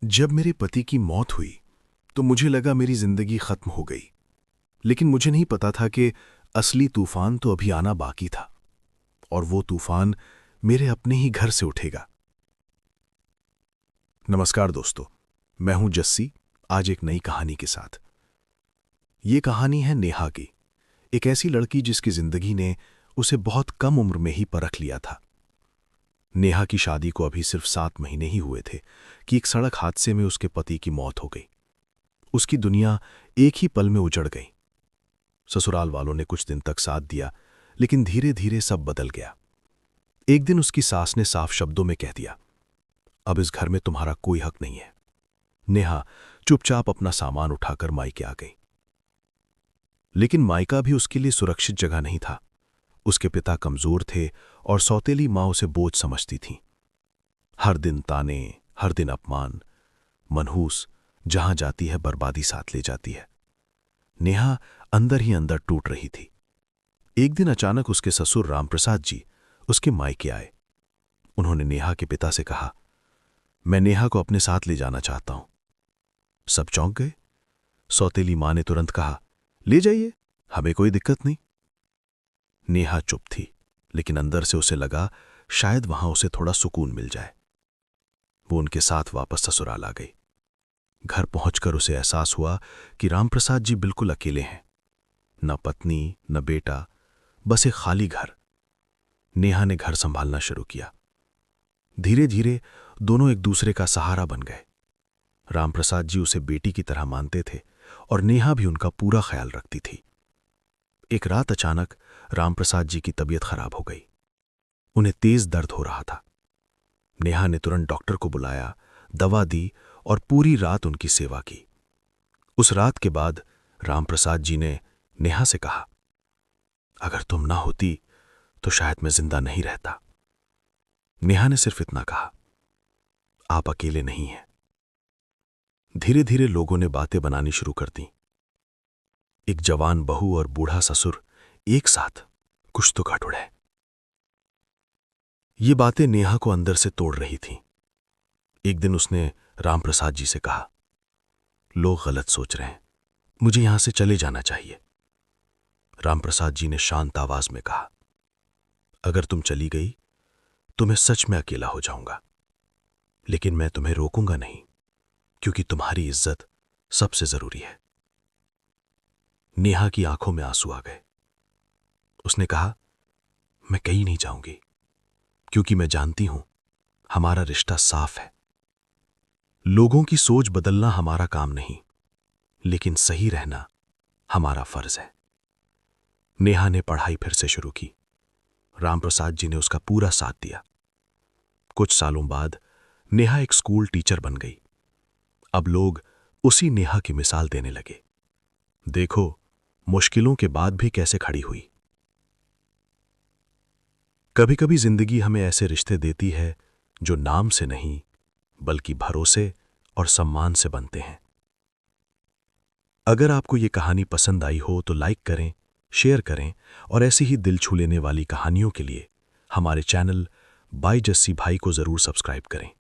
जब मेरे पति की मौत हुई तो मुझे लगा मेरी जिंदगी खत्म हो गई। लेकिन मुझे नहीं पता था कि असली तूफान तो अभी आना बाकी था, और वो तूफान मेरे अपने ही घर से उठेगा। नमस्कार दोस्तों, मैं हूं जस्सी, आज एक नई कहानी के साथ। ये कहानी है नेहा की, एक ऐसी लड़की जिसकी जिंदगी ने उसे बहुत कम उम्र में ही परख लिया था। नेहा की शादी को अभी सिर्फ 7 महीने ही हुए थे कि एक सड़क हादसे में उसके पति की मौत हो गई। उसकी दुनिया एक ही पल में उजड़ गई। ससुराल वालों ने कुछ दिन तक साथ दिया, लेकिन धीरे धीरे सब बदल गया। एक दिन उसकी सास ने साफ शब्दों में कह दिया, अब इस घर में तुम्हारा कोई हक नहीं है। नेहा चुपचाप अपना सामान उठाकर मायके आ गई। लेकिन मायका भी उसके लिए सुरक्षित जगह नहीं था। उसके पिता कमजोर थे और सौतेली मां उसे बोझ समझती थी। हर दिन ताने, हर दिन अपमान। मनहूस जहां जाती है बर्बादी साथ ले जाती है। नेहा अंदर ही अंदर टूट रही थी। एक दिन अचानक उसके ससुर रामप्रसाद जी उसके मायके आए। उन्होंने नेहा के पिता से कहा, मैं नेहा को अपने साथ ले जाना चाहता हूं। सब चौंक गए। सौतेली मां ने तुरंत कहा, ले जाइए, हमें कोई दिक्कत नहीं। नेहा चुप थी, लेकिन अंदर से उसे लगा शायद वहां उसे थोड़ा सुकून मिल जाए। वो उनके साथ वापस ससुराल आ गई। घर पहुंचकर उसे एहसास हुआ कि रामप्रसाद जी बिल्कुल अकेले हैं। न पत्नी, न बेटा, बस एक खाली घर। नेहा ने घर संभालना शुरू किया। धीरे धीरे दोनों एक दूसरे का सहारा बन गए। रामप्रसाद जी उसे बेटी की तरह मानते थे और नेहा भी उनका पूरा ख्याल रखती थी। एक रात अचानक रामप्रसाद जी की तबीयत खराब हो गई। उन्हें तेज दर्द हो रहा था। नेहा ने तुरंत डॉक्टर को बुलाया, दवा दी और पूरी रात उनकी सेवा की। उस रात के बाद रामप्रसाद जी ने नेहा से कहा, अगर तुम ना होती तो शायद मैं जिंदा नहीं रहता। नेहा ने सिर्फ इतना कहा, आप अकेले नहीं हैं। धीरे धीरे लोगों ने बातें बनानी शुरू कर दी। एक जवान बहू और बूढ़ा ससुर एक साथ, कुछ तो घट उड़े। ये बातें नेहा को अंदर से तोड़ रही थीं। एक दिन उसने रामप्रसाद जी से कहा, लोग गलत सोच रहे हैं, मुझे यहां से चले जाना चाहिए। रामप्रसाद जी ने शांत आवाज में कहा, अगर तुम चली गई तो मैं सच में अकेला हो जाऊंगा, लेकिन मैं तुम्हें रोकूंगा नहीं, क्योंकि तुम्हारी इज्जत सबसे जरूरी है। नेहा की आंखों में आंसू आ गए। उसने कहा, मैं कहीं नहीं जाऊंगी, क्योंकि मैं जानती हूं हमारा रिश्ता साफ है। लोगों की सोच बदलना हमारा काम नहीं, लेकिन सही रहना हमारा फर्ज है। नेहा ने पढ़ाई फिर से शुरू की। रामप्रसाद जी ने उसका पूरा साथ दिया। कुछ सालों बाद नेहा एक स्कूल टीचर बन गई। अब लोग उसी नेहा की मिसाल देने लगे। देखो, मुश्किलों के बाद भी कैसे खड़ी हुई। कभी कभी जिंदगी हमें ऐसे रिश्ते देती है जो नाम से नहीं, बल्कि भरोसे और सम्मान से बनते हैं। अगर आपको ये कहानी पसंद आई हो तो लाइक करें, शेयर करें और ऐसी ही दिल छू लेने वाली कहानियों के लिए हमारे चैनल बाय जस्सी भाई को जरूर सब्सक्राइब करें।